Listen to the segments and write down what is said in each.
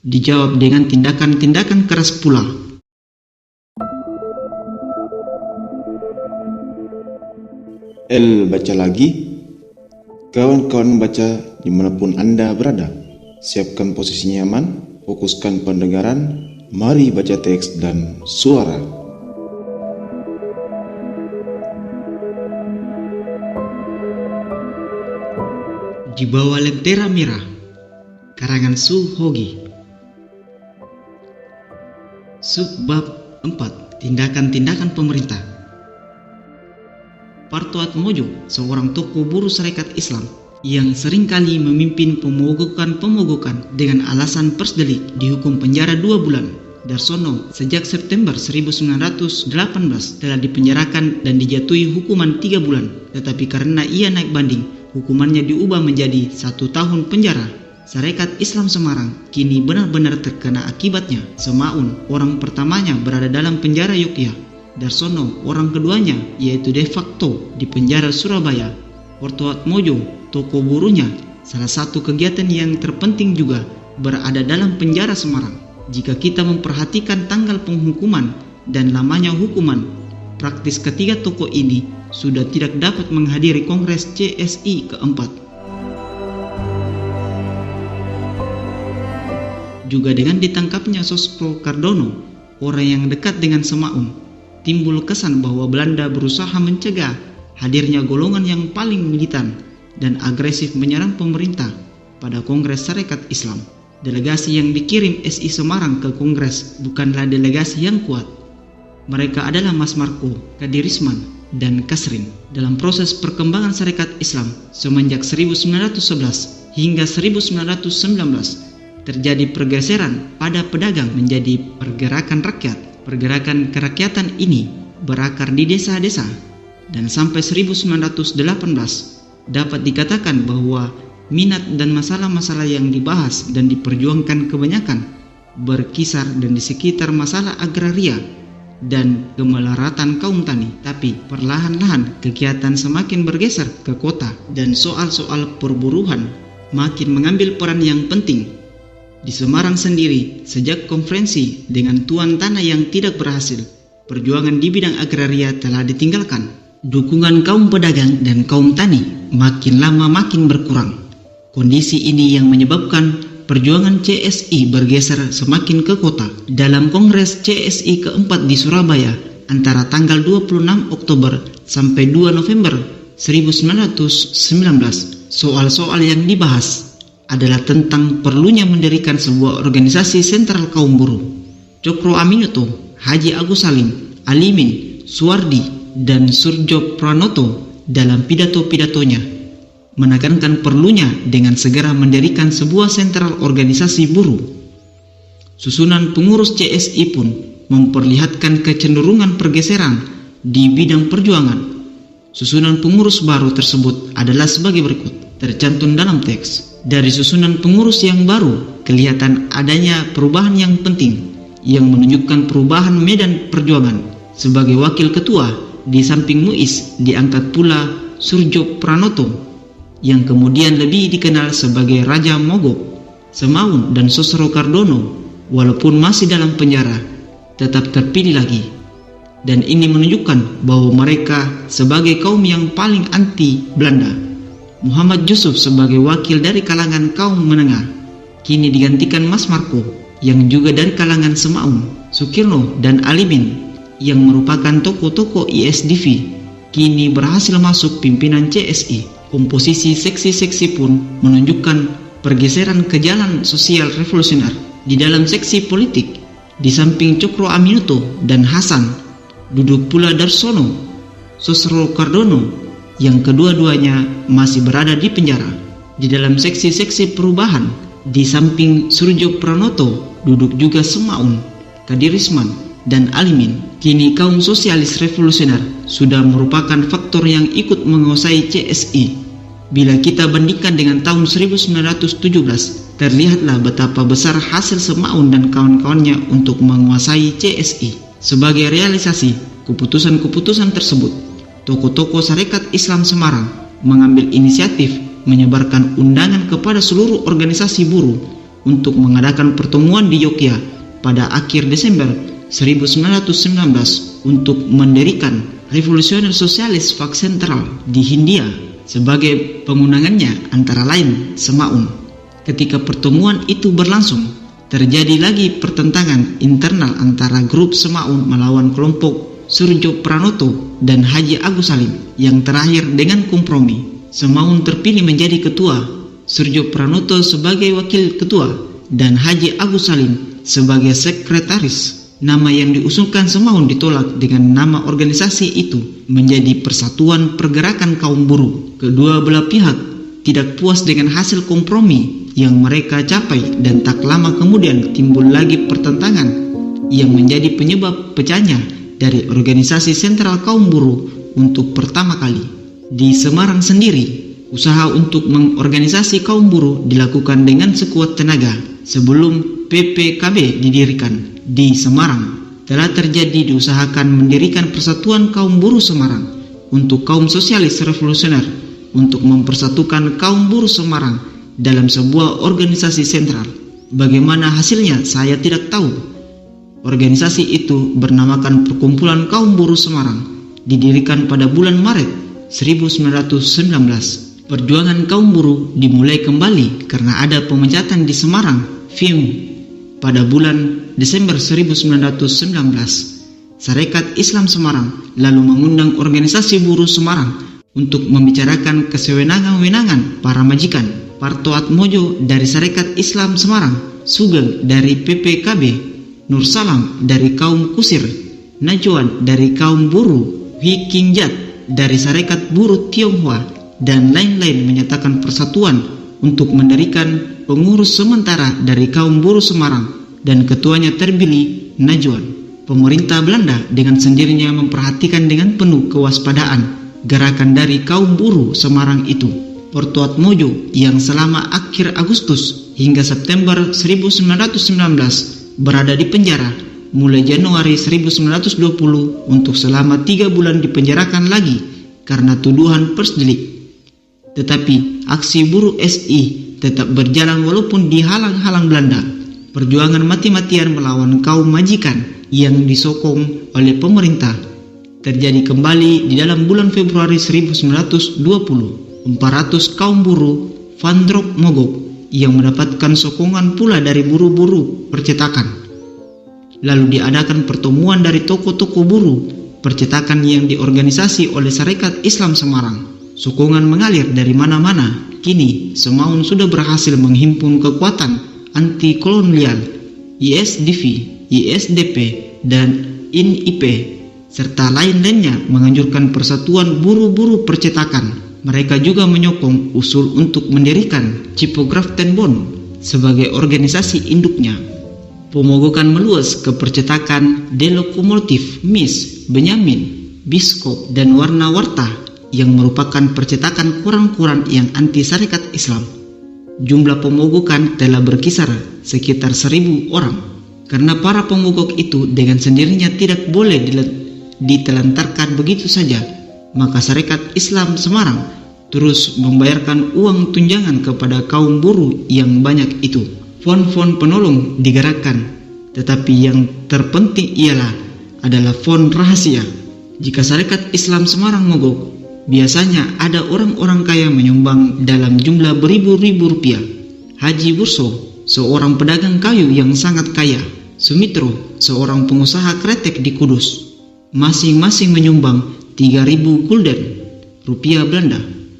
dijawab dengan tindakan-tindakan keras pula. Baca lagi. Kawan-kawan baca dimanapun Anda berada. Siapkan posisi nyaman, fokuskan pendengaran, mari baca teks dan suara. Di bawah lentera merah, karangan Su Hogi. Subbab 4, tindakan-tindakan pemerintah. Parto Atmojo, seorang tokoh buruh Serikat Islam yang seringkali memimpin pemogokan dengan alasan persdelik, dihukum penjara 2 bulan. Darsono sejak September 1918 telah dipenjarakan dan dijatuhi hukuman 3 bulan, tetapi karena ia naik banding, hukumannya diubah menjadi 1 tahun penjara. Serikat Islam Semarang kini benar-benar terkena akibatnya. Semaun, orang pertamanya berada dalam penjara Yogyakarta. Darsono, orang keduanya, yaitu de facto di penjara Surabaya. Parto Atmojo, tokoh buruhnya, salah satu kegiatan yang terpenting juga berada dalam penjara Semarang. Jika kita memperhatikan tanggal penghukuman dan lamanya hukuman, praktis ketiga tokoh ini sudah tidak dapat menghadiri Kongres CSI keempat. Juga dengan ditangkapnya Sosro Cardono, orang yang dekat dengan Semaun, timbul kesan bahwa Belanda berusaha mencegah hadirnya golongan yang paling militan dan agresif menyerang pemerintah pada Kongres Serikat Islam. Delegasi yang dikirim SI Semarang ke Kongres bukanlah delegasi yang kuat. Mereka adalah Mas Marco, Kadirisman, dan Kasrin. Dalam proses perkembangan Serikat Islam semenjak 1911 hingga 1919, terjadi pergeseran pada pedagang menjadi pergerakan rakyat. Pergerakan kerakyatan ini berakar di desa-desa, dan sampai 1918 dapat dikatakan bahwa minat dan masalah-masalah yang dibahas dan diperjuangkan kebanyakan berkisar dan di sekitar masalah agraria dan kemelaratan kaum tani. Tapi perlahan-lahan kegiatan semakin bergeser ke kota dan soal-soal perburuhan makin mengambil peran yang penting. Di Semarang sendiri, sejak konferensi dengan tuan tanah yang tidak berhasil, perjuangan di bidang agraria telah ditinggalkan. Dukungan kaum pedagang dan kaum tani makin lama makin berkurang. Kondisi ini yang menyebabkan perjuangan CSI bergeser semakin ke kota. Dalam Kongres CSI keempat di Surabaya antara tanggal 26 Oktober sampai 2 November 1919, soal-soal yang dibahas adalah tentang perlunya mendirikan sebuah organisasi sentral kaum buruh. Cokro Aminoto, Haji Agus Salim, Alimin, Suwardi, dan Surjo Pranoto dalam pidato-pidatonya menekankan perlunya dengan segera mendirikan sebuah sentral organisasi buruh. Susunan pengurus CSI pun memperlihatkan kecenderungan pergeseran di bidang perjuangan. Susunan pengurus baru tersebut adalah sebagai berikut, tercantum dalam teks. Dari susunan pengurus yang baru, kelihatan adanya perubahan yang penting yang menunjukkan perubahan medan perjuangan. Sebagai wakil ketua, di samping Muiz, diangkat pula Surjo Pranoto, yang kemudian lebih dikenal sebagai Raja Mogok. Semaun dan Sosro Cardono, walaupun masih dalam penjara, tetap terpilih lagi. Dan ini menunjukkan bahwa mereka sebagai kaum yang paling anti Belanda. Muhammad Yusuf sebagai wakil dari kalangan kaum menengah kini digantikan Mas Marco yang juga dari kalangan Semaun. Sukirno dan Alimin yang merupakan tokoh-tokoh ISDV kini berhasil masuk pimpinan CSI. Komposisi seksi-seksi pun menunjukkan pergeseran ke jalan sosial revolusioner. Di dalam seksi politik, di samping Cokro Aminoto dan Hasan, duduk pula Darsono, Sosro Cardono, yang kedua-duanya masih berada di penjara. Di dalam seksi-seksi perubahan, di samping Surjo Pranoto, duduk juga Semaun, Kadirisman, dan Alimin. Kini kaum sosialis revolusioner sudah merupakan faktor yang ikut menguasai CSI. Bila kita bandingkan dengan tahun 1917, terlihatlah betapa besar hasil Semaun dan kawan-kawannya untuk menguasai CSI. Sebagai realisasi keputusan-keputusan tersebut, tokoh-tokoh Serikat Islam Semarang mengambil inisiatif menyebarkan undangan kepada seluruh organisasi buruh untuk mengadakan pertemuan di Yogyakarta pada akhir Desember 1919 untuk mendirikan Revolusioner Sosialis Fak Sentral di Hindia. Sebagai pemenangannya antara lain Semaun. Ketika pertemuan itu berlangsung, terjadi lagi pertentangan internal antara grup Semaun melawan kelompok Surjo Pranoto dan Haji Agus Salim yang terakhir dengan kompromi. Semaun terpilih menjadi ketua, Surjo Pranoto sebagai wakil ketua, dan Haji Agus Salim sebagai sekretaris. Nama yang diusulkan Semaun ditolak dengan nama organisasi itu menjadi Persatuan Pergerakan Kaum Buruh. Kedua belah pihak tidak puas dengan hasil kompromi yang mereka capai dan tak lama kemudian timbul lagi pertentangan yang menjadi penyebab pecahnya dari organisasi sentral kaum buruh untuk pertama kali. Di Semarang sendiri, usaha untuk mengorganisasi kaum buruh dilakukan dengan sekuat tenaga. Sebelum PPKB didirikan di Semarang, telah terjadi diusahakan mendirikan Persatuan Kaum Buruh Semarang untuk kaum sosialis revolusioner untuk mempersatukan kaum buruh Semarang dalam sebuah organisasi sentral. Bagaimana hasilnya saya tidak tahu. Organisasi itu bernamakan Perkumpulan Kaum Buruh Semarang, didirikan pada bulan Maret 1919. Perjuangan kaum buruh dimulai kembali karena ada pemecatan di Semarang FIM pada bulan Desember 1919. Sarekat Islam Semarang lalu mengundang organisasi buruh Semarang untuk membicarakan kesewenang-wenangan para majikan. Parto Atmojo dari Sarekat Islam Semarang, Sugeng dari PPKB, Nur Salam dari kaum kusir, Najwan dari kaum buruh, Wi Kingjat dari Sarekat Buruh Tionghoa, dan lain-lain menyatakan persatuan untuk mendirikan pengurus sementara dari kaum buruh Semarang, dan ketuanya terpilih Najwan. Pemerintah Belanda dengan sendirinya memperhatikan dengan penuh kewaspadaan gerakan dari kaum buruh Semarang itu. Parto Atmojo yang selama akhir Agustus hingga September 1919 berada di penjara, mulai Januari 1920 untuk selama 3 bulan dipenjarakan lagi karena tuduhan persdelik. Tetapi aksi buruh SI tetap berjalan walaupun dihalang-halang Belanda. Perjuangan mati-matian melawan kaum majikan yang disokong oleh pemerintah terjadi kembali di dalam bulan Februari 1920. 400 kaum buruh Vandrop mogok yang mendapatkan sokongan pula dari buruh-buruh percetakan. Lalu diadakan pertemuan dari toko-toko buruh percetakan yang diorganisasi oleh Sarekat Islam Semarang. Sokongan mengalir dari mana-mana. Kini Semaun sudah berhasil menghimpun kekuatan anti kolonial ISDV, ISDP, dan INIP serta lain-lainnya menganjurkan persatuan buruh-buruh percetakan. Mereka juga menyokong usul untuk mendirikan Cipograftenbond sebagai organisasi induknya. Pemogokan meluas ke percetakan Delokomotif, Mis, Benyamin, Biskop, dan Warna-Warta yang merupakan percetakan koran-koran yang anti Sarekat Islam. Jumlah pemogokan telah berkisar sekitar 1.000 orang. Karena para pemogok itu dengan sendirinya tidak boleh ditelantarkan begitu saja, maka Sarekat Islam Semarang terus membayarkan uang tunjangan kepada kaum buruh yang banyak itu. Fond-fond penolong digerakkan, tetapi yang terpenting adalah fond rahasia. Jika Sarekat Islam Semarang mogok, biasanya ada orang-orang kaya menyumbang dalam jumlah beribu-ribu rupiah. Haji Burso, seorang pedagang kayu yang sangat kaya, Sumitro, seorang pengusaha kretek di Kudus, masing-masing menyumbang 3.000 gulden rupiah Belanda.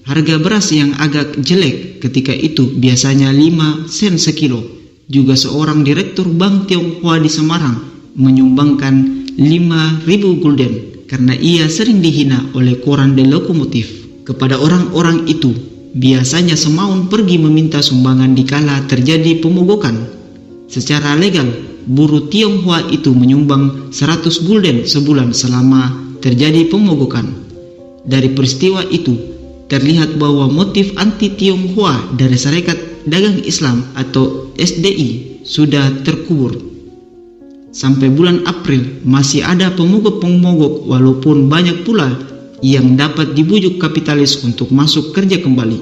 Harga beras yang agak jelek ketika itu biasanya 5 sen sekilo. Juga seorang direktur Bank Tionghoa di Semarang menyumbangkan 5.000 gulden karena ia sering dihina oleh koran Delokomotif. Kepada orang-orang itu biasanya Semaun pergi meminta sumbangan dikala terjadi pemogokan. Secara legal, buruh Tionghoa itu menyumbang 100 gulden sebulan selama terjadi pemogokan. Dari peristiwa itu terlihat bahwa motif anti Tionghoa dari Sarekat Dagang Islam atau SDI sudah terkubur. Sampai bulan April masih ada pemogok-pemogok, walaupun banyak pula yang dapat dibujuk kapitalis untuk masuk kerja kembali.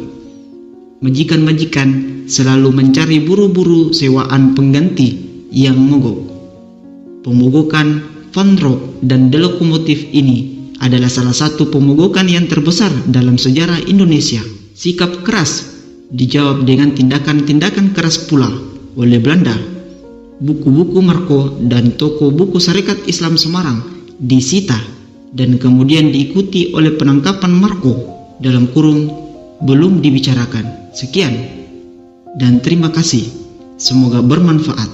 Majikan-majikan selalu mencari buru-buru sewaan pengganti yang mogok. Pemogokan Van Roock dan The Lokomotif ini adalah salah satu pemogokan yang terbesar dalam sejarah Indonesia. Sikap keras dijawab dengan tindakan-tindakan keras pula oleh Belanda. Buku-buku Marco dan toko buku Sarekat Islam Semarang disita dan kemudian diikuti oleh penangkapan Marco (belum dibicarakan). Sekian dan terima kasih. Semoga bermanfaat.